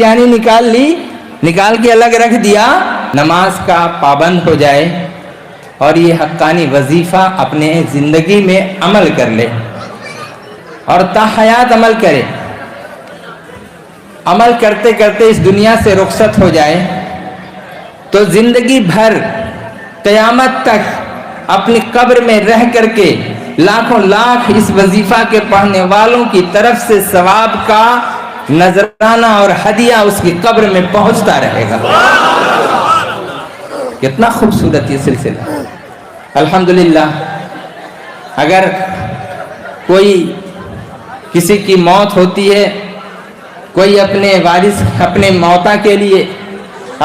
یعنی نکال کے الگ رکھ دیا، نماز کا پابند ہو جائے اور یہ حقانی وظیفہ اپنے زندگی میں عمل کر لے اور تا حیات عمل کرے، عمل کرتے کرتے اس دنیا سے رخصت ہو جائے تو زندگی بھر قیامت تک اپنی قبر میں رہ کر کے لاکھوں لاکھ اس وظیفہ کے پڑھنے والوں کی طرف سے ثواب کا نذرانہ اور ہدیہ اس کی قبر میں پہنچتا رہے گا۔ کتنا خوبصورت یہ سلسلہ۔ الحمدللہ اگر کوئی کسی کی موت ہوتی ہے، کوئی اپنے وارث اپنے موتا کے لیے،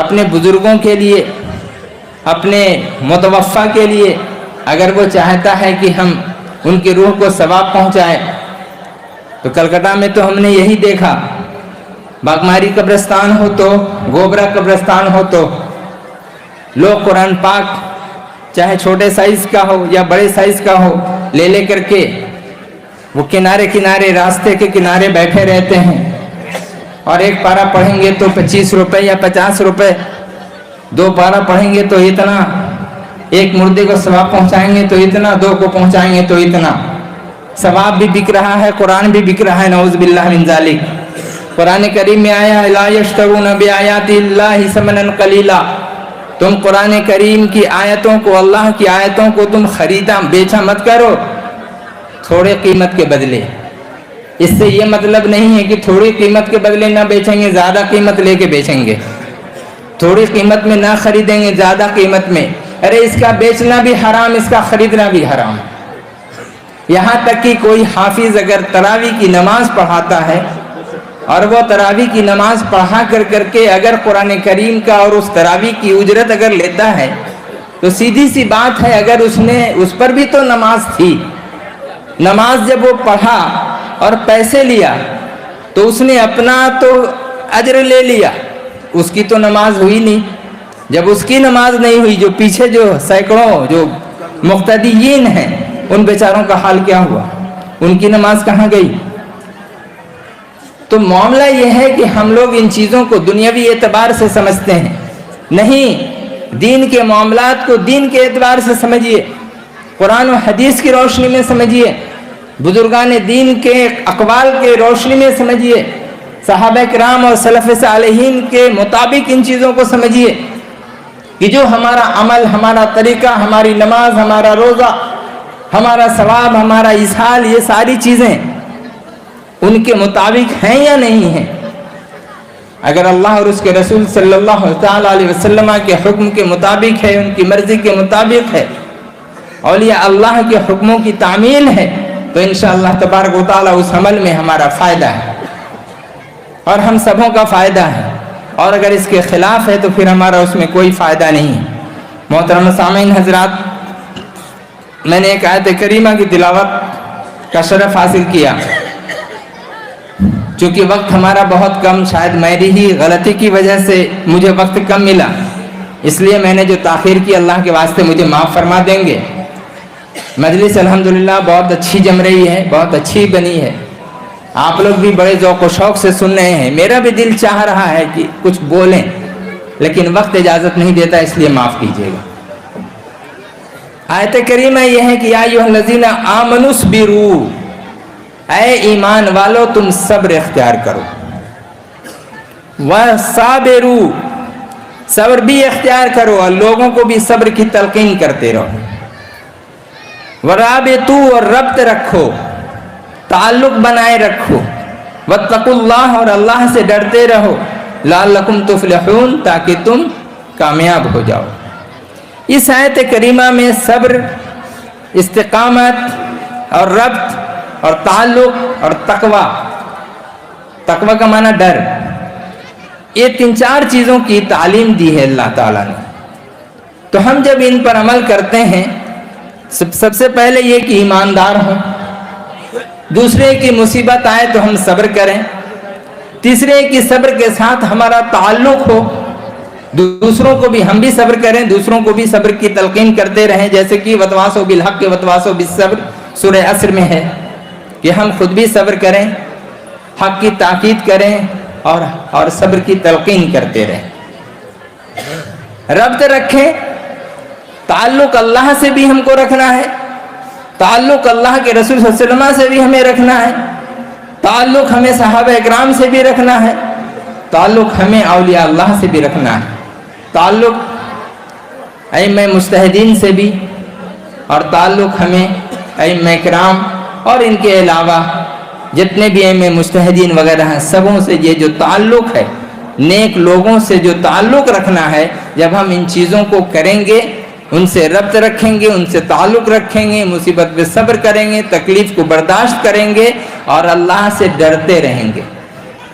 اپنے بزرگوں کے لیے، اپنے متوفی کے لیے اگر وہ چاہتا ہے کہ ہم ان کی روح کو ثواب پہنچائیں تو کلکتہ میں تو ہم نے یہی دیکھا، باغماری قبرستان ہو تو گوبرا قبرستان ہو تو لوگ قرآن پاک چاہے چھوٹے سائز کا ہو یا بڑے سائز کا ہو لے کر کے وہ کنارے راستے کے کنارے بیٹھے رہتے ہیں اور ایک پارہ پڑھیں گے تو 25 روپے یا 50 روپے، 2 پارہ پڑھیں گے تو اتنا، ایک مردے کو ثواب پہنچائیں گے تو اتنا، 2 کو پہنچائیں گے تو اتنا۔ ثواب بھی بک رہا ہے، قرآن بھی بک رہا ہے، نعوذ باللہ من ذالک۔ قرآن کریم میں آیا ہے لا یشترون بآیات اللہ ثمنا قلیلا، تم قرآن کریم کی آیتوں کو، اللہ کی آیتوں کو تم خریدا بیچا مت کرو تھوڑے قیمت کے بدلے۔ اس سے یہ مطلب نہیں ہے کہ تھوڑی قیمت کے بدلے نہ بیچیں گے، زیادہ قیمت لے کے بیچیں گے، تھوڑی قیمت میں نہ خریدیں گے زیادہ قیمت میں۔ ارے اس کا بیچنا بھی حرام، اس کا خریدنا بھی حرام۔ یہاں تک کہ کوئی حافظ اگر تراویح کی نماز پڑھاتا ہے اور وہ تراویح کی نماز پڑھا کر کے اگر قرآن کریم کا اور اس تراویح کی اجرت اگر لیتا ہے تو سیدھی سی بات ہے، اگر اس پر بھی تو نماز تھی، نماز جب وہ پڑھا اور پیسے لیا تو اس نے اپنا تو اجر لے لیا، اس کی تو نماز ہوئی نہیں۔ جب اس کی نماز نہیں ہوئی، جو پیچھے جو سینکڑوں جو مقتدیین ہیں ان بیچاروں کا حال کیا ہوا؟ ان کی نماز کہاں گئی؟ تو معاملہ یہ ہے کہ ہم لوگ ان چیزوں کو دنیاوی اعتبار سے سمجھتے ہیں، نہیں، دین کے معاملات کو دین کے اعتبار سے سمجھیے، قرآن و حدیث کی روشنی میں سمجھیے، بزرگان دین کے اقوال کے روشنی میں سمجھیے، صحابہ کرام اور سلف صالحین کے مطابق ان چیزوں کو سمجھیے کہ جو ہمارا عمل، ہمارا طریقہ، ہماری نماز، ہمارا روزہ، ہمارا ثواب، ہمارا اسحال، یہ ساری چیزیں ان کے مطابق ہیں یا نہیں ہیں۔ اگر اللہ اور اس کے رسول صلی اللہ علیہ وسلم کے حکم کے مطابق ہے، ان کی مرضی کے مطابق ہے، اولیاء اللہ کے حکموں کی تعمیل ہے تو انشاءاللہ تبارک و تعالی اس عمل میں ہمارا فائدہ ہے اور ہم سبوں کا فائدہ ہے، اور اگر اس کے خلاف ہے تو پھر ہمارا اس میں کوئی فائدہ نہیں ہے۔ محترم سامعین حضرات، میں نے ایک آیت کریمہ کی تلاوت کا شرف حاصل کیا، چونکہ وقت ہمارا بہت کم، شاید میری ہی غلطی کی وجہ سے مجھے وقت کم ملا، اس لیے میں نے جو تاخیر کی اللہ کے واسطے مجھے معاف فرما دیں گے۔ مجلس الحمدللہ بہت اچھی جم رہی ہے، بہت اچھی بنی ہے، آپ لوگ بھی بڑے ذوق و شوق سے سن رہے ہیں، میرا بھی دل چاہ رہا ہے کہ کچھ بولیں لیکن وقت اجازت نہیں دیتا، اس لیے معاف کیجیے گا۔ آیت کریمہ یہ ہے کہ یا ایھا الذین آمنوا اصبروا، اے ایمان والو تم صبر اختیار کرو، وصابروا، صبر بھی اختیار کرو اور لوگوں کو بھی صبر کی تلقین کرتے رہو، ورابطوا، اور ربط رکھو، تعلق بنائے رکھو، واتقوا اللہ، اور اللہ سے ڈرتے رہو، لعلکم تفلحون، تاکہ تم کامیاب ہو جاؤ۔ اس آیت کریمہ میں صبر، استقامت اور ربط اور تعلق اور تقوی کا معنی ڈر، یہ 3-4 چیزوں کی تعلیم دی ہے اللہ تعالیٰ نے۔ تو ہم جب ان پر عمل کرتے ہیں، سب سے پہلے یہ کہ ایماندار ہوں، دوسرے کی مصیبت آئے تو ہم صبر کریں، تیسرے کی صبر کے ساتھ ہمارا تعلق ہو، دوسروں کو بھی ہم بھی صبر کریں، دوسروں کو بھی صبر کی تلقین کرتے رہیں، جیسے کہ وتواصوا بالحق وتواصوا بالصبر سورہ عصر میں ہے کہ ہم خود بھی صبر کریں، حق کی تاکید کریں، اور صبر کی تلقین کرتے رہیں. ربط رکھیں. تعلق اللہ سے بھی ہم کو رکھنا ہے, تعلق اللہ کے رسول صلی اللہ علیہ وسلم سے بھی ہمیں رکھنا ہے, تعلق ہمیں صحابہ اکرام سے بھی رکھنا ہے, تعلق ہمیں اولیاء اللہ سے بھی رکھنا ہے, تعلق ائمہ مجتہدین سے بھی, اور تعلق ہمیں ائمہ اکرام اور ان کے علاوہ جتنے بھی ائمہ مجتہدین وغیرہ ہیں سبوں سے یہ جو تعلق ہے, نیک لوگوں سے جو تعلق رکھنا ہے, جب ہم ان چیزوں کو کریں گے, ان سے ربط رکھیں گے, ان سے تعلق رکھیں گے, مصیبت پہ صبر کریں گے, تکلیف کو برداشت کریں گے اور اللہ سے ڈرتے رہیں گے.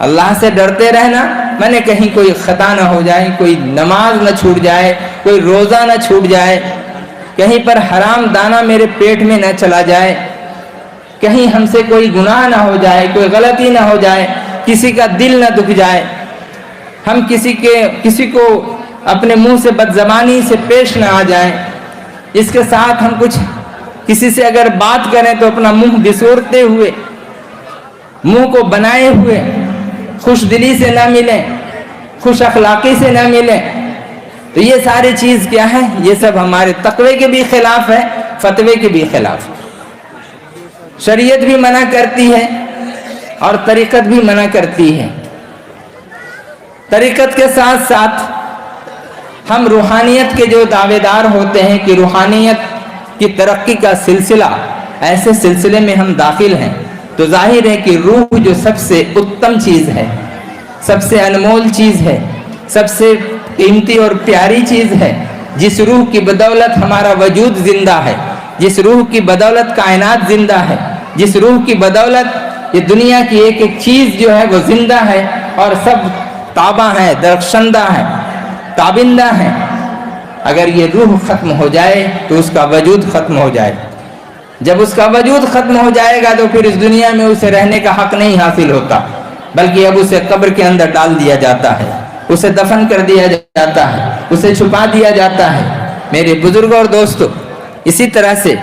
اللہ سے ڈرتے رہنا میں نے کہیں کوئی خطا نہ ہو جائے, کوئی نماز نہ چھوٹ جائے, کوئی روزہ نہ چھوٹ جائے, کہیں پر حرام دانہ میرے پیٹ میں نہ چلا جائے, کہیں ہم سے کوئی گناہ نہ ہو جائے, کوئی غلطی نہ ہو جائے, کسی کا دل نہ دکھ جائے, ہم کسی کو اپنے منہ سے بدزبانی سے پیش نہ آ جائیں, اس کے ساتھ ہم کچھ کسی سے اگر بات کریں تو اپنا منہ بسورتے ہوئے, منہ کو بنائے ہوئے, خوش دلی سے نہ ملیں, خوش اخلاقی سے نہ ملیں. تو یہ ساری چیز کیا ہے؟ یہ سب ہمارے تقوی کے بھی خلاف ہے, فتوے کے بھی خلاف ہے. شریعت بھی منع کرتی ہے اور طریقت بھی منع کرتی ہے. طریقت کے ساتھ ساتھ ہم روحانیت کے جو دعوے دار ہوتے ہیں کہ روحانیت کی ترقی کا سلسلہ, ایسے سلسلے میں ہم داخل ہیں, تو ظاہر ہے کہ روح جو سب سے اتم چیز ہے, سب سے انمول چیز ہے, سب سے قیمتی اور پیاری چیز ہے, جس روح کی بدولت ہمارا وجود زندہ ہے, جس روح کی بدولت کائنات زندہ ہے, جس روح کی بدولت یہ دنیا کی ایک ایک چیز جو ہے وہ زندہ ہے اور سب تابہ ہیں, درخشندہ ہیں, تابندہ ہیں. اگر یہ روح ختم ہو جائے تو اس کا وجود ختم ہو جائے. جب اس کا وجود ختم ہو جائے گا تو پھر اس دنیا میں اسے رہنے کا حق نہیں حاصل ہوتا, بلکہ اب اسے قبر کے اندر ڈال دیا جاتا ہے, اسے دفن کر دیا جاتا ہے, اسے چھپا دیا جاتا ہے. میرے بزرگوں اور دوستو, اسی طرح سے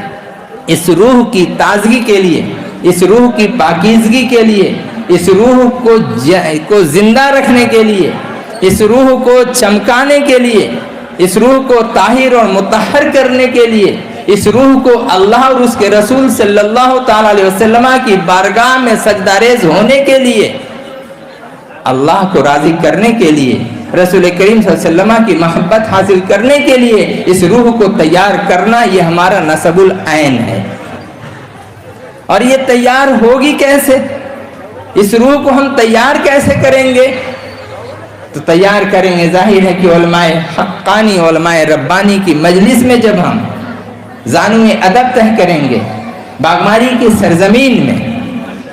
اس روح کی تازگی کے لیے, اس روح کی پاکیزگی کے لیے, اس روح کو زندہ رکھنے کے لیے, اس روح کو چمکانے کے لیے, اس روح کو طاہر اور مطہر کرنے کے لیے, اس روح کو اللہ اور اس کے رسول صلی اللہ تعالی علیہ وسلم کی بارگاہ میں سجدہ ریز ہونے کے لیے, اللہ کو راضی کرنے کے لیے, رسول کریم صلی اللہ علیہ وسلم کی محبت حاصل کرنے کے لیے اس روح کو تیار کرنا, یہ ہمارا نصب العین ہے. اور یہ تیار ہوگی کیسے؟ اس روح کو ہم تیار کیسے کریں گے؟ تو تیار کریں گے ظاہر ہے کہ علماء حقانی, علماء ربانی کی مجلس میں جب ہم زانوِ ادب طے کریں گے, باغماری کی سرزمین میں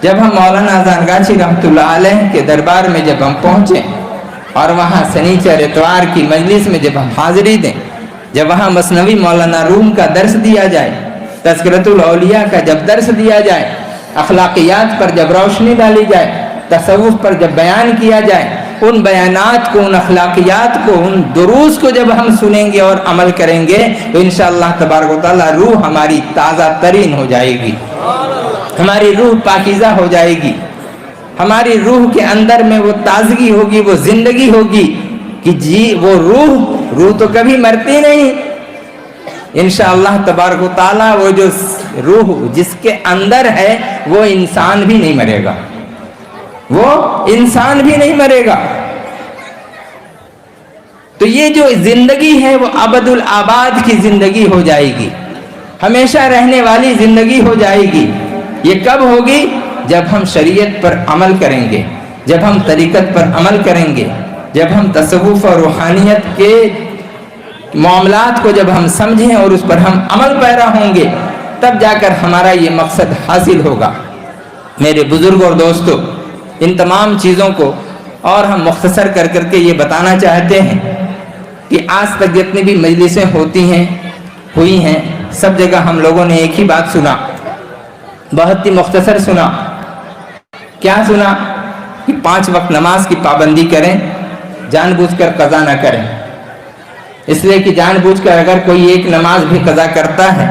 جب ہم مولانا زانگاچی رحمۃ اللہ علیہ کے دربار میں جب ہم پہنچیں اور وہاں سنیچر اتوار کی مجلس میں جب ہم حاضری دیں, جب وہاں مثنوی مولانا روم کا درس دیا جائے, تذکرۃ الاولیاء کا جب درس دیا جائے, اخلاقیات پر جب روشنی ڈالی جائے, تصوف پر جب بیان کیا جائے, ان بیانات کو, ان اخلاقیات کو, ان دروس کو جب ہم سنیں گے اور عمل کریں گے تو انشاءاللہ تبارک و تعالی روح ہماری تازہ ترین ہو جائے گی, ہماری روح پاکیزہ ہو جائے گی, ہماری روح کے اندر میں وہ تازگی ہوگی, وہ زندگی ہوگی کہ جی وہ روح تو کبھی مرتی نہیں. انشاءاللہ تبارک و تعالی وہ جو روح جس کے اندر ہے وہ انسان بھی نہیں مرے گا, وہ انسان بھی نہیں مرے گا. تو یہ جو زندگی ہے وہ ابد الآباد کی زندگی ہو جائے گی, ہمیشہ رہنے والی زندگی ہو جائے گی. یہ کب ہوگی؟ جب ہم شریعت پر عمل کریں گے, جب ہم طریقت پر عمل کریں گے, جب ہم تصوف اور روحانیت کے معاملات کو جب ہم سمجھیں اور اس پر ہم عمل پیرا ہوں گے, تب جا کر ہمارا یہ مقصد حاصل ہوگا. میرے بزرگوں اور دوستو, ان تمام چیزوں کو اور ہم مختصر کر کے یہ بتانا چاہتے ہیں کہ آج تک جتنی بھی مجلسیں ہوئی ہیں سب جگہ ہم لوگوں نے ایک ہی بات سنا, بہت ہی مختصر سنا. کیا سنا؟ کہ 5 وقت نماز کی پابندی کریں, جان بوجھ کر قضا نہ کریں. اس لیے کہ جان بوجھ کر اگر کوئی ایک نماز بھی قضا کرتا ہے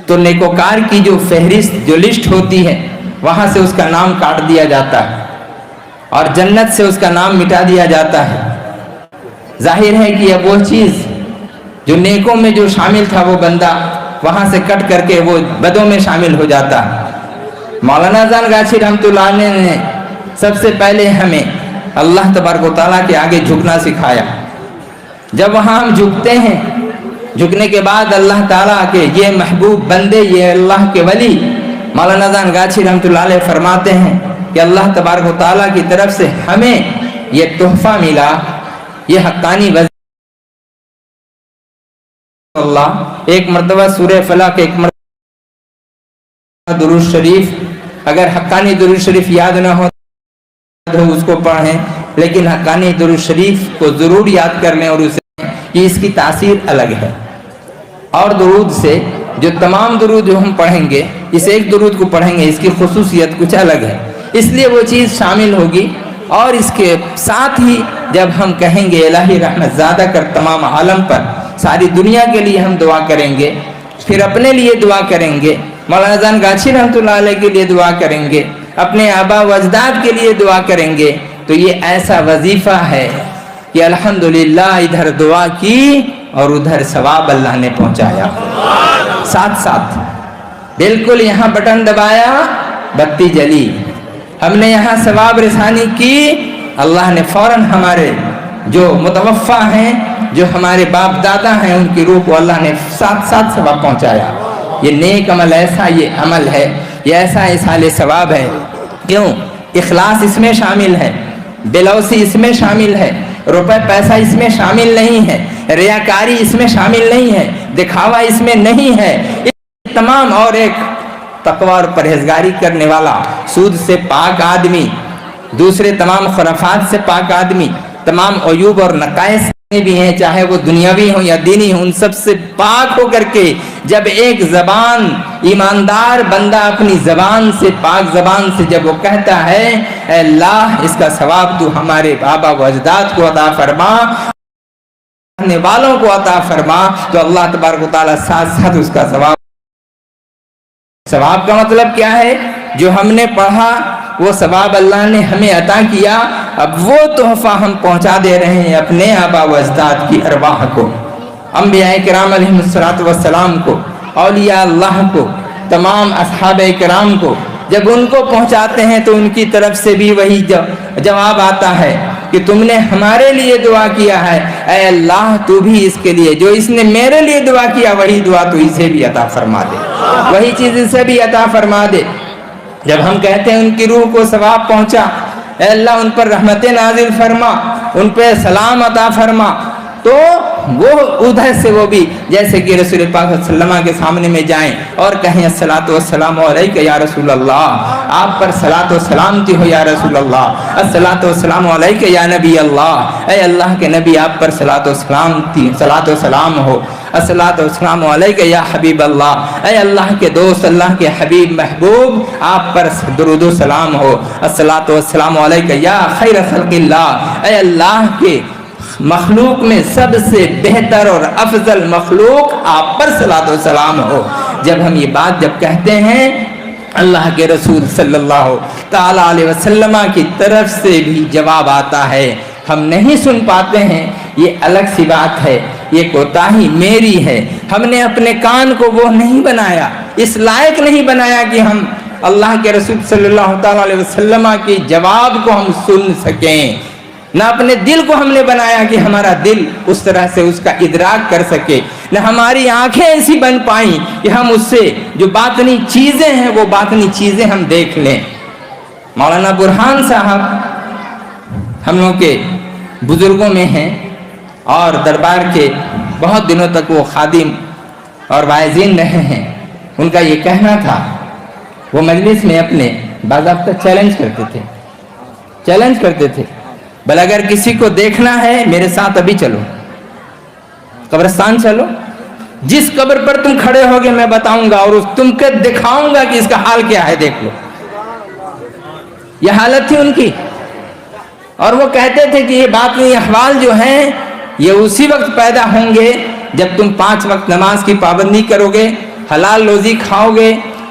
تو نیکوکار کی جو فہرست, جو لسٹ ہوتی ہے, وہاں سے اس کا نام کاٹ دیا جاتا ہے. اور جنت سے اس کا نام مٹا دیا جاتا ہے۔ ظاہر ہے کہ اب وہ چیز جو نیکوں میں جو شامل تھا وہ بندہ وہاں سے کٹ کر کے وہ بدوں میں شامل ہو جاتا ہے۔ مولانا اذان گاچھی رحمۃ اللہ علیہ نے سب سے پہلے ہمیں اللہ تبارک و تعالیٰ کے آگے جھکنا سکھایا۔ جب وہاں ہم جھکتے ہیں، جھکنے کے بعد اللہ تعالیٰ کے یہ محبوب بندے، یہ اللہ کے ولی، مولانا اذان گاچھی رحمۃ اللہ علیہ فرماتے ہیں کہ اللہ تبارک و تعالیٰ کی طرف سے ہمیں یہ تحفہ ملا، یہ حقانی وزیر اللہ، ایک مرتبہ سورہ فلق، ایک مرتبہ درود شریف، اگر حقانی درود شریف یاد نہ ہو تو اس کو پڑھیں، لیکن حقانی درود شریف کو ضرور یاد کر لیں، اور اسے کہ اس کی تاثیر الگ ہے۔ اور درود سے جو تمام درود جو ہم پڑھیں گے، اس ایک درود کو پڑھیں گے، اس کی خصوصیت کچھ الگ ہے، اس لیے وہ چیز شامل ہوگی۔ اور اس کے ساتھ ہی جب ہم کہیں گے الہی رحمت زیادہ کر تمام عالم پر، ساری دنیا کے لیے ہم دعا کریں گے، پھر اپنے لیے دعا کریں گے، مولانا اذان گاچھی رحمۃ اللہ علیہ کے لیے دعا کریں گے، اپنے آبا و اجداد کے لیے دعا کریں گے، تو یہ ایسا وظیفہ ہے کہ الحمدللہ ادھر دعا کی اور ادھر ثواب اللہ نے پہنچایا، ساتھ ساتھ بالکل یہاں بٹن دبایا، بتی جلی، ہم نے یہاں ثواب رسانی کی، اللہ نے فوراً ہمارے جو متوفہ ہیں، جو ہمارے باپ دادا ہیں، ان کی روح کو اللہ نے ساتھ ساتھ ثواب پہنچایا۔ یہ نیک عمل ایسا یہ عمل ہے، یہ ایسا اصال ثواب ہے، کیوں؟ اخلاص اس میں شامل ہے، بلوسی اس میں شامل ہے، روپے پیسہ اس میں شامل نہیں ہے، ریاکاری اس میں شامل نہیں ہے، دکھاوا اس میں نہیں ہے، تمام، اور ایک تقوی اور پرہیزگاری کرنے والا، سود سے پاک آدمی، دوسرے تمام خرافات سے پاک آدمی، تمام عیوب اور نقائص بھی ہیں، چاہے وہ دنیاوی ہوں یا دینی ہوں، ان سب سے پاک ہو کر کے جب ایک زبان، ایماندار بندہ اپنی زبان سے، پاک زبان سے جب وہ کہتا ہے اے اللہ اس کا ثواب تو ہمارے آبا و اجداد کو عطا فرما، کرنے والوں کو عطا فرما، تو اللہ تبارک و تعالیٰ ساتھ ساتھ اس کا ثواب کا مطلب کیا ہے؟ جو ہم نے پڑھا وہ ثواب اللہ نے ہمیں عطا کیا، اب وہ تحفہ ہم پہنچا دے رہے ہیں اپنے آبا و اجداد کی ارواح کو، انبیاء کرام علیہ السلام کو، اولیاء اللہ کو، تمام اصحاب کرام کو، جب ان کو پہنچاتے ہیں تو ان کی طرف سے بھی وہی جواب آتا ہے کہ تم نے ہمارے لیے دعا کیا ہے، اے اللہ تو بھی اس کے لیے، جو اس نے میرے لیے دعا کیا وہی دعا تو اسے بھی عطا فرما دے، وہی چیز اسے بھی عطا فرما دے۔ جب ہم کہتے ہیں ان کی روح کو ثواب پہنچا، اے اللہ ان پر رحمت نازل فرما، ان پہ سلام عطا فرما، تو وہ ادھر سے وہ بھی جیسے کہ رسول پاک صلی اللہ علیہ وسلم کے سامنے میں جائیں اور کہیں الصلاۃ والسلام علیک یا رسول اللہ، آپ پر صلاۃ و سلامتی ہو یا رسول اللہ، الصلاۃ والسلام علیک یا نبی اللہ، اے اللہ کے نبی آپ پر صلاۃ و سلام ہو، الصلاۃ والسلام علیک یا حبیب اللہ، اے اللہ کے دوست، اللہ کے حبیب محبوب آپ پر درود و سلام ہو، الصلاۃ والسلام علیک یا خیر خلق اللہ، اے اللہ کے مخلوق میں سب سے بہتر اور افضل مخلوق آپ پر صلاۃ و سلام ہو۔ جب ہم یہ بات جب کہتے ہیں اللہ کے رسول صلی اللہ تعالی علیہ وسلم کی طرف سے بھی جواب آتا ہے، ہم نہیں سن پاتے ہیں، یہ الگ سی بات ہے، یہ کوتاہی میری ہے، ہم نے اپنے کان کو وہ نہیں بنایا، اس لائق نہیں بنایا کہ ہم اللہ کے رسول صلی اللہ تعالی علیہ وسلم کی جواب کو ہم سن سکیں، نہ اپنے دل کو ہم نے بنایا کہ ہمارا دل اس طرح سے اس کا ادراک کر سکے، نہ ہماری آنکھیں ایسی بن پائیں کہ ہم اس سے جو باطنی چیزیں ہیں وہ باطنی چیزیں ہم دیکھ لیں۔ مولانا برہان صاحب ہم لوگ کے بزرگوں میں ہیں اور دربار کے بہت دنوں تک وہ خادم اور واعظین رہے ہیں، ان کا یہ کہنا تھا، وہ مجلس میں اپنے باضابطہ چیلنج کرتے تھے، بل اگر کسی کو دیکھنا ہے میرے ساتھ ابھی چلو، قبرستان چلو، جس قبر پر تم کھڑے ہوگے میں بتاؤں گا اور تم کو دکھاؤں گا کہ اس کا حال کیا ہے، دیکھ لو۔ یہ حالت تھی ان کی، اور وہ کہتے تھے کہ یہ باطنی احوال جو ہیں یہ اسی وقت پیدا ہوں گے جب تم 5 وقت نماز کی پابندی کرو گے، حلال روزی کھاؤ گے،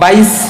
22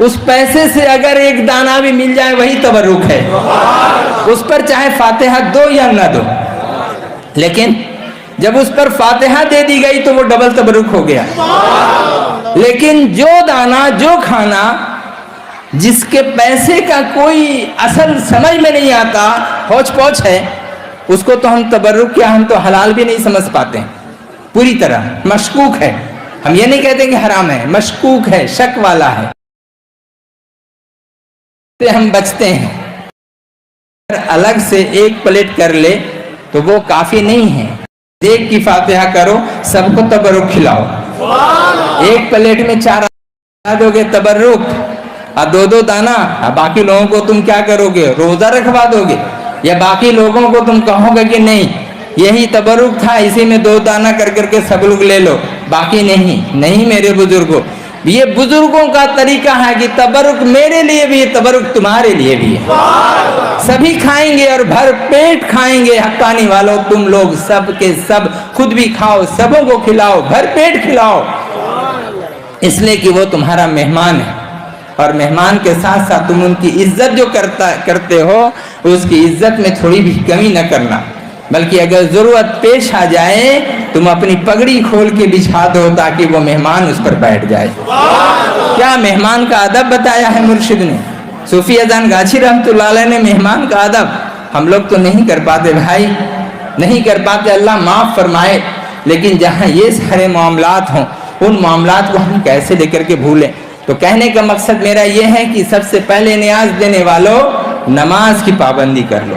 اس پیسے سے اگر ایک دانہ بھی مل جائے وہی تبرک ہے. اس پر چاہے فاتحہ دو یا نہ دو، لیکن جب اس پر فاتحہ دے دی گئی تو وہ ڈبل تبرک ہو گیا. لیکن جو دانہ، جو کھانا جس کے پیسے کا کوئی اصل سمجھ میں نہیں آتا، ہوچ پوچھ ہے، اس کو تو ہم تبرک کیا، ہم تو حلال بھی نہیں سمجھ پاتے ہیں. پوری طرح مشکوک ہے. ہم یہ نہیں کہتے کہ حرام ہے، مشکوک ہے، شک والا ہے، ہم بچتے ہیں. الگ سے ایک پلیٹ کر لے تو وہ کافی نہیں ہے. دیکھ کی فاتحہ کرو، سب کو تبرک کھلاؤ. ایک پلیٹ میں 4 دو گے تبرک، اور 2 دانہ، باقی لوگوں کو تم کیا کرو گے؟ روزہ رکھوا دو گے؟ یا باقی لوگوں کو تم کہو گے کہ نہیں یہی تبرک تھا، اسی میں 2 دانہ کر کر کے سب لوگ لے لو، باقی نہیں میرے بزرگوں. یہ بزرگوں کا طریقہ ہے کہ تبرک میرے لیے بھی ہے، تبرک تمہارے لیے بھی ہے. سبھی کھائیں گے اور بھر پیٹ کھائیں گے. حقانی والوں تم لوگ سب کے سب خود بھی کھاؤ، سبوں کو کھلاؤ، بھر پیٹ کھلاؤ، اس لیے کہ وہ تمہارا مہمان ہے. اور مہمان کے ساتھ ساتھ تم ان کی عزت جو کرتے ہو، اس کی عزت میں تھوڑی بھی کمی نہ کرنا، بلکہ اگر ضرورت پیش آ جائے تم اپنی پگڑی کھول کے بچھا دو تاکہ وہ مہمان اس پر بیٹھ جائے. کیا مہمان کا ادب بتایا ہے مرشد نے. صوفی اذان گاچھی رحمۃ اللہ علیہ نے مہمان کا ادب. ہم لوگ تو نہیں کر پاتے بھائی، نہیں کر پاتے، اللہ معاف فرمائے. لیکن جہاں یہ سارے معاملات ہوں، ان معاملات کو ہم کیسے لے کر کے بھولیں. تو کہنے کا مقصد میرا یہ ہے کہ سب سے پہلے نیاز دینے والوں نماز کی پابندی کر لو.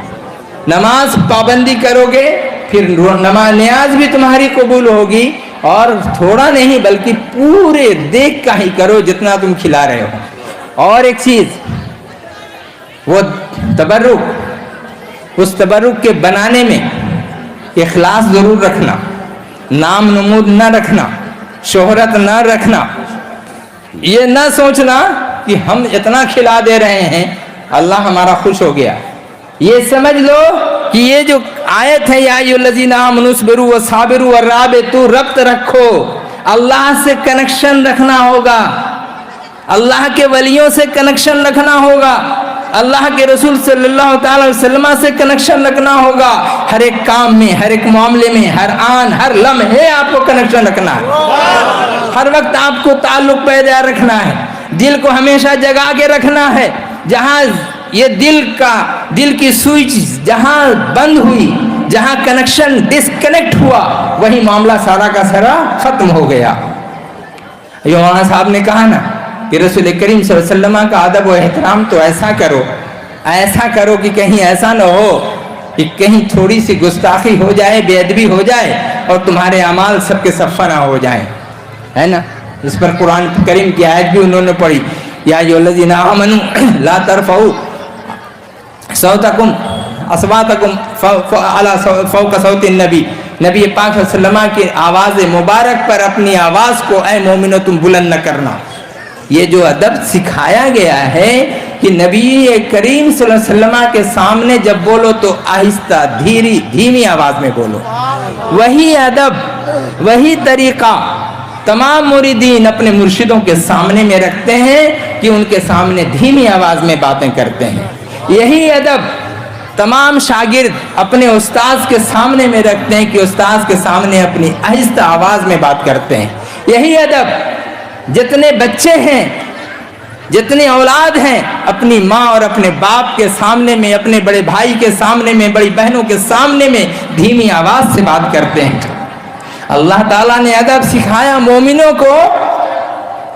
نماز پابندی کرو گے پھر نیاز بھی تمہاری قبول ہوگی، اور تھوڑا نہیں بلکہ پورے دیکھ کا ہی کرو جتنا تم کھلا رہے ہو. اور ایک چیز، وہ تبرک، اس تبرک کے بنانے میں اخلاص ضرور رکھنا، نام نمود نہ رکھنا، شہرت نہ رکھنا. یہ نہ سوچنا کہ ہم اتنا کھلا دے رہے ہیں اللہ ہمارا خوش ہو گیا. یہ سمجھ لو کہ یہ جو آیت ہے یا ایھا الذین آمنوا اصبروا وصابروا ورابطوا، ربط رکھو، اللہ سے کنیکشن رکھنا ہوگا، اللہ کے ولیوں سے کنیکشن رکھنا ہوگا، اللہ کے رسول صلی اللہ تعالی وسلم سے کنیکشن رکھنا ہوگا. ہر ایک کام میں، ہر ایک معاملے میں، ہر آن ہر لمحے آپ کو کنیکشن رکھنا ہے. ہر وقت آپ کو تعلق پیدا رکھنا ہے، دل کو ہمیشہ جگا کے رکھنا ہے. جہاں یہ دل کی سوئچ جہاں بند ہوئی، جہاں کنیکشن ڈسکنیکٹ ہوا، وہی معاملہ سارا کا سارا ختم ہو گیا. مولانا صاحب نے کہا نا کہ رسول کریم صلی اللہ علیہ وسلم کا ادب و احترام تو ایسا کرو کہ کہیں ایسا نہ ہو کہ کہیں تھوڑی سی گستاخی ہو جائے، بے ادبی ہو جائے اور تمہارے اعمال سب کے سب فنا ہو جائیں، ہے نا. اس پر قرآن کریم کی آیت بھی انہوں نے پڑھی، یا ایھا الذین آمنوا لا ترفعوا اصواتکم فوق صوت النبی. نبی پاک صلی اللہ علیہ وسلم کی آواز مبارک پر اپنی آواز کو اے مومنو تم بلند نہ کرنا. یہ جو ادب سکھایا گیا ہے کہ نبی کریم صلی اللہ علیہ وسلم کے سامنے جب بولو تو آہستہ دھیمی آواز میں بولو. وہی ادب، وہی طریقہ تمام مریدین اپنے مرشدوں کے سامنے میں رکھتے ہیں کہ ان کے سامنے دھیمی آواز میں باتیں کرتے ہیں. یہی ادب تمام شاگرد اپنے استاذ کے سامنے میں رکھتے ہیں کہ استاذ کے سامنے اپنی آہستہ آواز میں بات کرتے ہیں. یہی ادب جتنے بچے ہیں، جتنے اولاد ہیں، اپنی ماں اور اپنے باپ کے سامنے میں، اپنے بڑے بھائی کے سامنے میں، بڑی بہنوں کے سامنے میں دھیمی آواز سے بات کرتے ہیں. اللہ تعالیٰ نے ادب سکھایا مومنوں کو.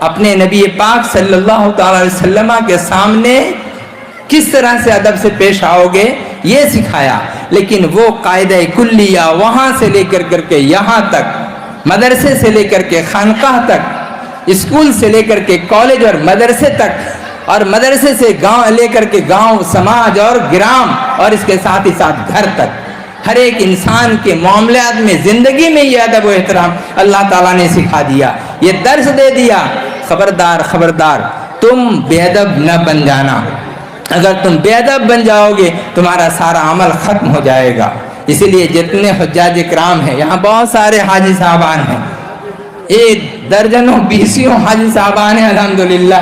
اپنے نبی پاک صلی اللہ تعالی علیہ وسلم کے سامنے کس طرح سے ادب سے پیش آؤ گے یہ سکھایا. لیکن وہ قاعدہ کلیہ وہاں سے لے کر کے یہاں تک، مدرسے سے لے کر کے خانقاہ تک، اسکول سے لے کر کے کالج اور مدرسے تک، اور مدرسے سے گاؤں لے کر کے گاؤں، سماج اور گرام، اور اس کے ساتھ ہی ساتھ گھر تک، ہر ایک انسان کے معاملات میں، زندگی میں یہ ادب و احترام اللہ تعالیٰ نے سکھا دیا. یہ درس دے دیا، خبردار تم بے ادب نہ بن جانا. اگر تم بے ادب بن جاؤ گے تمہارا سارا عمل ختم ہو جائے گا. اسی لیے جتنے حجاج کرام ہیں، یہاں بہت سارے حاجی صاحبان ہیں، ایک درجنوں بیسیوں حاجی صاحبان ہیں الحمدللہ.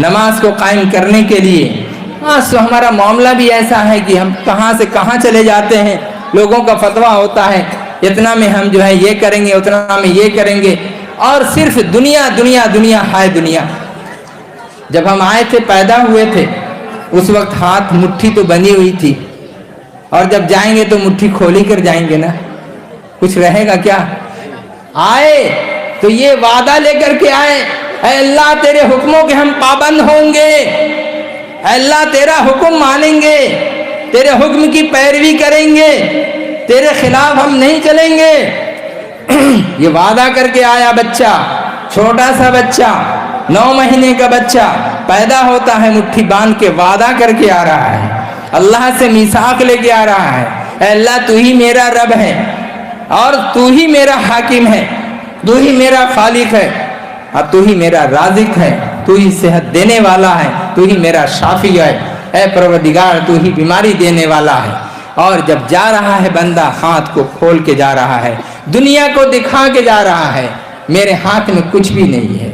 نماز کو قائم کرنے کے لیے. آج تو ہمارا معاملہ بھی ایسا ہے کہ ہم کہاں سے کہاں چلے جاتے ہیں. لوگوں کا فتویٰ ہوتا ہے اتنا میں ہم جو ہے یہ کریں گے, اتنا میں یہ کریں گے, اور صرف دنیا دنیا دنیا ہائے دنیا. جب ہم آئے تھے, پیدا ہوئے تھے, اس وقت ہاتھ مٹھی تو بنی ہوئی تھی, اور جب جائیں گے تو مٹھی کھولی کر جائیں گے نا, کچھ رہے گا کیا؟ آئے تو یہ وعدہ لے کر کے آئے, اے اللہ تیرے حکموں کے ہم پابند ہوں گے, اے اللہ تیرا حکم مانیں گے, تیرے حکم کی پیروی کریں گے, تیرے خلاف ہم نہیں چلیں گے. یہ وعدہ کر کے آیا بچہ, چھوٹا سا بچہ, 9 مہینے کا بچہ پیدا ہوتا ہے, مٹھی باندھ کے وعدہ کر کے آ رہا ہے, اللہ سے میثاق لے کے آ رہا ہے, اے اللہ تو ہی میرا رب ہے, اور تو ہی میرا حاکم ہے, تو ہی میرا خالق ہے, اور تو ہی میرا رازق ہے, تو ہی صحت دینے والا ہے, تو ہی میرا شافی ہے, اے پروردگار تو ہی بیماری دینے والا ہے. اور جب جا رہا ہے بندہ, ہاتھ کو کھول کے جا رہا ہے, دنیا کو دکھا کے جا رہا ہے, میرے ہاتھ میں کچھ بھی نہیں ہے,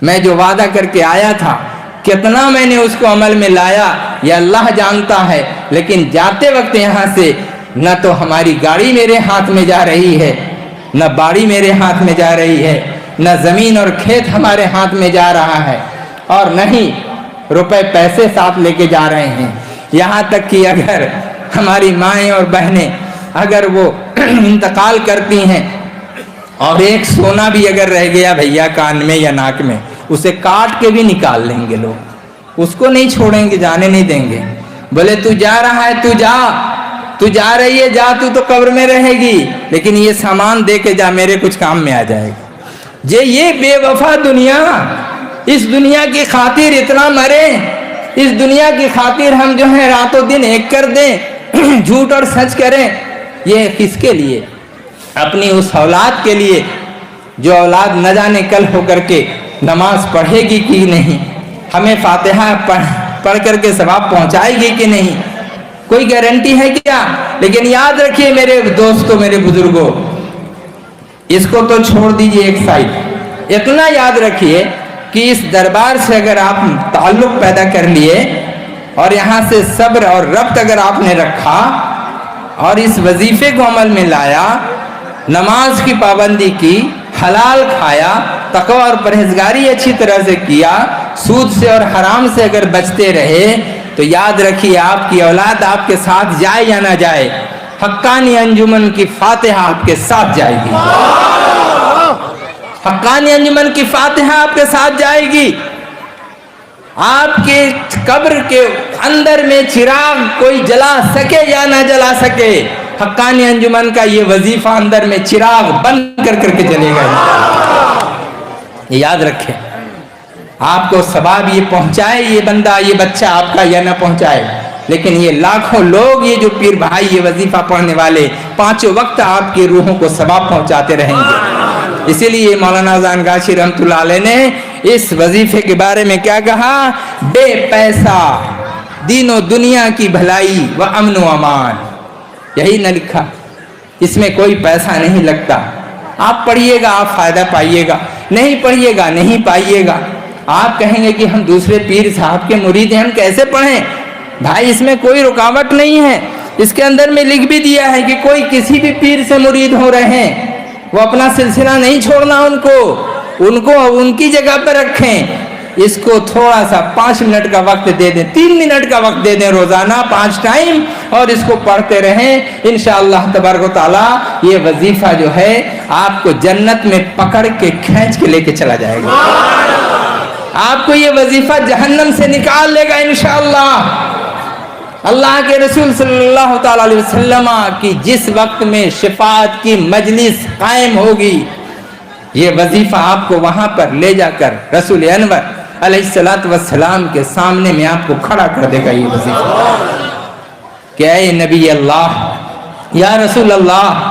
میں جو وعدہ کر کے آیا تھا کتنا میں نے اس کو عمل میں لایا یہ اللہ جانتا ہے. لیکن جاتے وقت یہاں سے نہ تو ہماری گاڑی میرے ہاتھ میں جا رہی ہے, نہ باڑی میرے ہاتھ میں جا رہی ہے, نہ زمین اور کھیت ہمارے ہاتھ میں جا رہا ہے, اور نہ ہی روپے پیسے ساتھ لے کے جا رہے ہیں. یہاں تک کہ اگر ہماری مائیں اور بہنیں اگر وہ انتقال کرتی ہیں اور ایک سونا بھی اگر رہ گیا بھیا کان میں یا ناک میں, اسے کاٹ کے بھی نکال لیں گے لوگ, اس کو نہیں چھوڑیں گے, جانے نہیں دیں گے. بولے تو جا رہا ہے, تو جا, تو جا رہی ہے, جا, تو قبر میں رہے گی, لیکن یہ سامان دے کے جا, میرے کچھ کام میں آ جائے گا. یہ بے وفا دنیا, اس دنیا کی خاطر اتنا مرے, اس دنیا کی خاطر ہم جو ہے راتوں دن ایک کر دیں, جھوٹ اور سچ کریں. یہ کس کے لیے؟ اپنی اس اولاد کے لیے جو اولاد نہ جانے کل ہو کر کے نماز پڑھے گی کہ نہیں, ہمیں فاتحہ پڑھ کر کے ثواب پہنچائے گی کہ نہیں, کوئی گارنٹی ہے کیا؟ لیکن یاد رکھیے میرے دوستوں, میرے بزرگوں, اس کو تو چھوڑ دیجئے ایک سائڈ, اتنا یاد رکھیے کہ اس دربار سے اگر آپ تعلق پیدا کر لیے اور یہاں سے صبر اور ربط اگر آپ نے رکھا اور اس وظیفے کو عمل میں لایا, نماز کی پابندی کی, حلال کھایا, تقوی اور پرہیزگاری اچھی طرح سے کیا, سود سے اور حرام سے اگر بچتے رہے, تو یاد رکھیے آپ کی اولاد آپ کے ساتھ جائے یا نہ جائے, حقانی انجمن کی فاتحہ آپ کے ساتھ جائے گی. حقانی انجمن کی فاتحہ آپ کے ساتھ جائے گی. آپ کے قبر کے اندر میں چراغ کوئی جلا سکے یا نہ جلا سکے, حقانی انجمن کا یہ وظیفہ اندر میں چراغ بند کر کے چلے گا. یہ یاد رکھیں, آپ کو ثواب یہ پہنچائے یہ بندہ, یہ بچہ آپ کا یا نہ پہنچائے, لیکن یہ لاکھوں لوگ, یہ جو پیر بھائی یہ وظیفہ پڑھنے والے 5 وقت آپ کی روحوں کو ثواب پہنچاتے رہیں گے. اسی لیے مولانا زانگاشی رحمت اللہ علیہ نے اس وظیفے کے بارے میں کیا کہا؟ بے پیسہ دین و دنیا کی بھلائی و امن و امان. یہی نہ لکھا, اس میں کوئی پیسہ نہیں لگتا. آپ پڑھیے گا آپ فائدہ پائیے گا, نہیں پڑھیے گا نہیں پائیے گا. آپ کہیں گے کہ ہم دوسرے پیر صاحب کے مرید ہیں, ہم کیسے پڑھیں؟ بھائی اس میں کوئی رکاوٹ نہیں ہے, اس کے اندر میں لکھ بھی دیا ہے کہ کوئی کسی بھی پیر سے مرید ہو رہے ہیں, وہ اپنا سلسلہ نہیں چھوڑنا, ان کو ان کی جگہ پر رکھیں. اس کو تھوڑا سا 5 منٹ کا وقت دے دیں, 3 منٹ کا وقت دے دیں روزانہ 5 ٹائم, اور اس کو پڑھتے رہیں. انشاءاللہ تبارک و تعالی یہ وظیفہ جو ہے آپ کو جنت میں پکڑ کے کھینچ کے لے کے چلا جائے گا. آپ کو یہ وظیفہ جہنم سے نکال لے گا انشاءاللہ. اللہ کے رسول صلی اللہ تعالی علیہ وسلم کی جس وقت میں شفاعت کی مجلس قائم ہوگی, یہ وظیفہ آپ کو وہاں پر لے جا کر رسول انور علیہ السلام کے سامنے میں آپ کو کھڑا کر دے گا. یہ وظیفہ کہ اے نبی اللہ, یا رسول اللہ,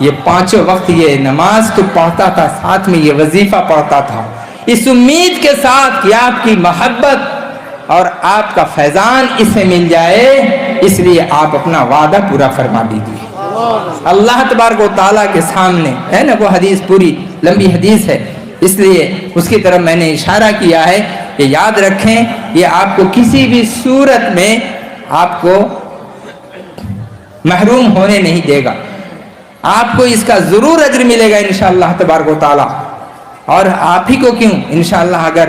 یہ 5 وقت یہ نماز تو پڑھتا تھا, ساتھ میں یہ وظیفہ پڑھتا تھا, اس امید کے ساتھ کہ آپ کی محبت اور آپ کا فیضان اسے مل جائے, اس لیے آپ اپنا وعدہ پورا فرما دیجیے. اللہ تبارک و تعالیٰ کے سامنے ہے نا, وہ حدیث پوری لمبی حدیث ہے, اس لیے اس کی طرف میں نے اشارہ کیا ہے یہ یاد رکھیں یہ آپ کو کسی بھی صورت میں آپ کو محروم ہونے نہیں دے گا، آپ کو اس کا ضرور اجر ملے گا انشاءاللہ تبارک و تعالی۔ اور آپ ہی کو کیوں، انشاءاللہ اگر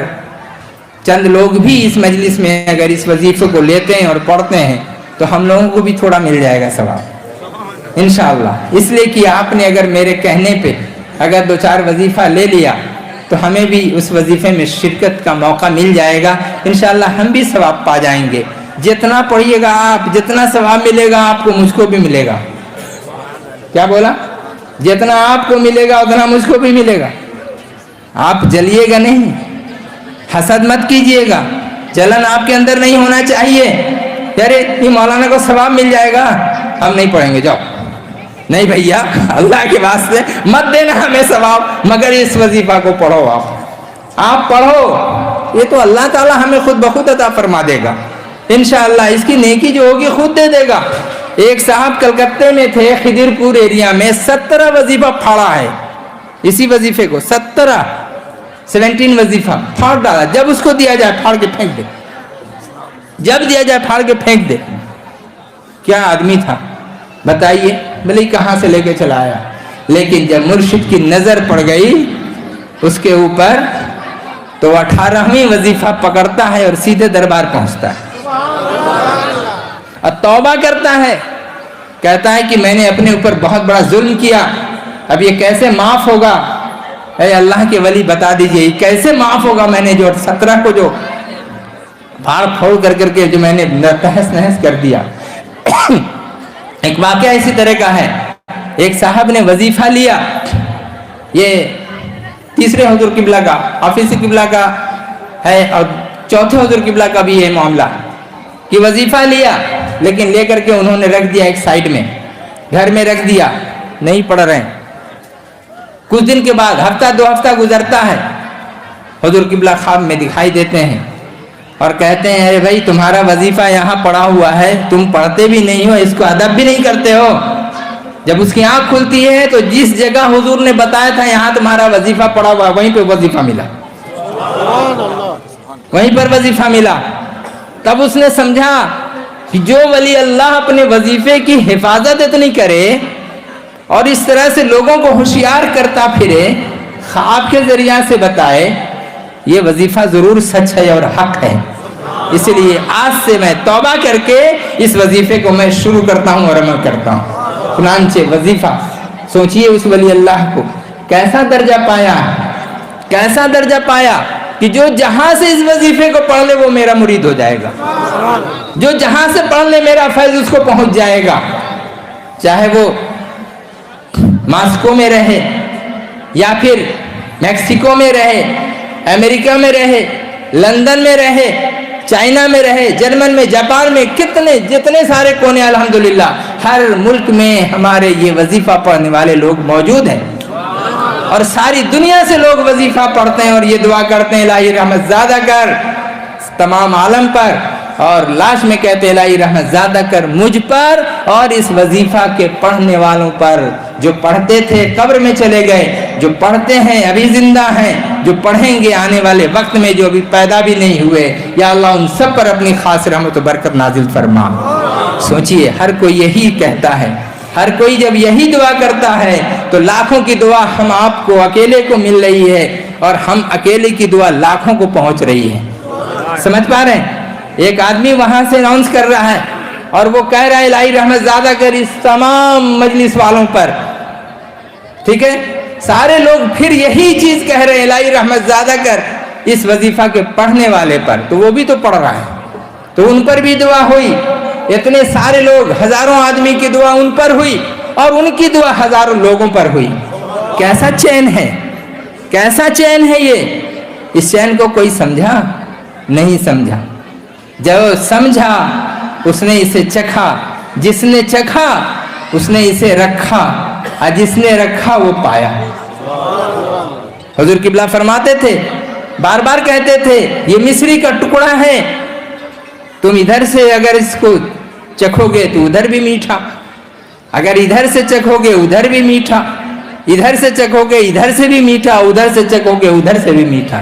چند لوگ بھی اس مجلس میں اگر اس وظیفے کو لیتے ہیں اور پڑھتے ہیں تو ہم لوگوں کو بھی تھوڑا مل جائے گا ثواب انشاءاللہ۔ اس لیے کہ آپ نے اگر میرے کہنے پہ اگر 2-4 وظیفہ لے لیا تو ہمیں بھی اس وظیفے میں شرکت کا موقع مل جائے گا انشاءاللہ، ہم بھی ثواب پا جائیں گے۔ جتنا پڑھیے گا آپ، جتنا ثواب ملے گا آپ کو، مجھ کو بھی ملے گا۔ کیا بولا؟ جتنا آپ کو ملے گا اتنا مجھ کو بھی ملے گا۔ آپ جلیے گا نہیں، حسد مت کیجئے گا، جلن آپ کے اندر نہیں ہونا چاہیے۔ یارے یہ مولانا کو ثواب مل جائے گا، ہم نہیں پڑھیں گے، جاؤ۔ نہیں بھیا، اللہ کے واسطے مت دینا ہمیں ثواب، مگر اس وظیفہ کو پڑھو، آپ پڑھو، یہ تو اللہ تعالی ہمیں خود بخود عطا فرما دے گا انشاءاللہ۔ اس کی نیکی جو ہوگی خود دے دے گا۔ ایک صاحب کلکتے میں تھے، خدر پور ایریا میں، 17 وظیفہ پھاڑا ہے، اسی وظیفے کو 17 وظیفہ پھاڑ ڈالا۔ جب اس کو دیا جائے پھاڑ کے پھینک دے، جب دیا جائے پھاڑ کے پھینک دے۔ کیا آدمی تھا بتائیے، بھلے کہاں سے لے کے چلا آیا، لیکن جب مرشد کی نظر پڑ گئی اس کے اوپر تو 18ویں وظیفہ پکڑتا ہے اور سیدھے دربار پہنچتا ہے اور توبہ کرتا ہے، کہتا ہے کہ میں نے اپنے اوپر بہت بڑا ظلم کیا، اب یہ کیسے معاف ہوگا؟ اے اللہ کے ولی بتا دیجئے یہ کیسے معاف ہوگا؟ میں نے جو 17 کو جو پھاڑ پھوڑ کر کے جو میں نے تہس نہس کر دیا۔ ایک واقعہ اسی طرح کا ہے، ایک صاحب نے وظیفہ لیا، یہ تیسرے حضور قبلہ کا، حافظ قبلہ کا ہے، اور چوتھے حضور قبلہ کا بھی یہ معاملہ کہ وظیفہ لیا، لیکن لے کر کے انہوں نے رکھ دیا ایک سائٹ میں، گھر میں رکھ دیا، نہیں پڑھ رہے ہیں۔ کچھ دن کے بعد ہفتہ 2 ہفتہ گزرتا ہے، حضور قبلہ خواب میں دکھائی دیتے ہیں اور کہتے ہیں ارے بھائی تمہارا وظیفہ یہاں پڑا ہوا ہے، تم پڑھتے بھی نہیں ہو، اس کو ادب بھی نہیں کرتے ہو۔ جب اس کی آنکھ کھلتی ہے تو جس جگہ حضور نے بتایا تھا یہاں تمہارا وظیفہ پڑا ہوا، وہیں پہ وظیفہ ملا، وہیں پر وظیفہ ملا۔ تب اس نے سمجھا کہ جو ولی اللہ اپنے وظیفے کی حفاظت اتنی کرے اور اس طرح سے لوگوں کو ہوشیار کرتا پھرے، خواب کے ذریعہ سے بتائے، یہ وظیفہ ضرور سچ ہے اور حق ہے۔ اس لیے آج سے میں توبہ کر کے اس وظیفے کو میں شروع کرتا ہوں اور عمل کرتا ہوں۔ چنانچہ وظیفہ، سوچئے اس ولی اللہ کو کیسا درجہ پایا، کیسا درجہ پایا کہ جو جہاں سے اس وظیفے کو پڑھ لے وہ میرا مرید ہو جائے گا، جو جہاں سے پڑھ لے میرا فیض اس کو پہنچ جائے گا، چاہے وہ ماسکو میں رہے یا پھر میکسیکو میں رہے، امریکہ میں رہے، لندن میں رہے، چائنا میں رہے، جرمن میں، جاپان میں، جتنے سارے کونے، الحمدللہ ہر ملک میں ہمارے یہ وظیفہ پڑھنے والے لوگ موجود ہیں، اور ساری دنیا سے لوگ وظیفہ پڑھتے ہیں اور یہ دعا کرتے ہیں الہی رحمت زیادہ کر تمام عالم پر، اور لاش میں کہتے ہیں الہی رحمت زیادہ کر مجھ پر اور اس وظیفہ کے پڑھنے والوں پر، جو پڑھتے تھے قبر میں چلے گئے، جو پڑھتے ہیں ابھی زندہ ہیں، جو پڑھیں گے آنے والے وقت میں، جو ابھی پیدا بھی نہیں ہوئے، یا اللہ ان سب پر اپنی خاص رحمت و برکت نازل فرما۔ سوچئے ہر کوئی یہی کہتا ہے، ہر کوئی جب یہی دعا کرتا ہے تو لاکھوں کی دعا ہم آپ کو اکیلے کو مل رہی ہے اور ہم اکیلے کی دعا لاکھوں کو پہنچ رہی ہے۔ سمجھ پا رہے ہیں؟ ایک آدمی وہاں سے اناؤنس کر رہا ہے اور وہ کہہ رہا ہے الہی رحمت زیادہ کر اس تمام مجلس والوں پر، ٹھیک ہے؟ سارے لوگ پھر یہی چیز کہہ رہے ہیں الہی رحمت زیادہ کر اس وظیفہ کے پڑھنے والے پر، تو وہ بھی تو پڑھ رہا ہے، تو ان پر بھی دعا ہوئی، اتنے سارے لوگ، ہزاروں آدمی کی دعا ان پر ہوئی اور ان کی دعا ہزاروں لوگوں پر ہوئی۔ کیسا چین ہے، کیسا چین ہے یہ؟ اس چین کو کوئی سمجھا؟ نہیں سمجھا۔ جو سمجھا اس نے اسے چکھا، جس نے چکھا اس نے اسے رکھا، اور جس نے رکھا وہ پایا۔ حضور قبلہ فرماتے تھے، بار بار کہتے تھے یہ مصری کا ٹکڑا ہے، تم ادھر سے اگر اس کو چکھو گے تو ادھر بھی میٹھا، اگر ادھر سے چکھو گے ادھر بھی میٹھا، ادھر سے چکھو گے ادھر سے بھی میٹھا، ادھر سے چکھو گے ادھر سے بھی میٹھا۔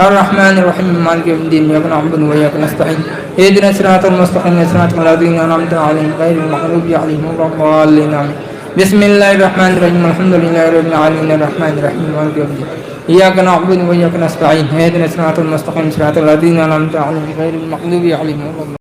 الرحمن الرحيم مالك يوم الدين إياك نعبد وإياك نستعين اهدنا الصراط المستقيم صراط الذين أنعمت عليهم غير المغضوب عليهم ولا الضالين آمين بسم الله الرحمن الرحيم الحمد لله رب العالمين الرحمن الرحيم مالك يوم الدين إياك نعبد وإياك نستعين اهدنا الصراط المستقيم صراط الذين أنعمت عليهم غير المغضوب عليهم ولا الضالين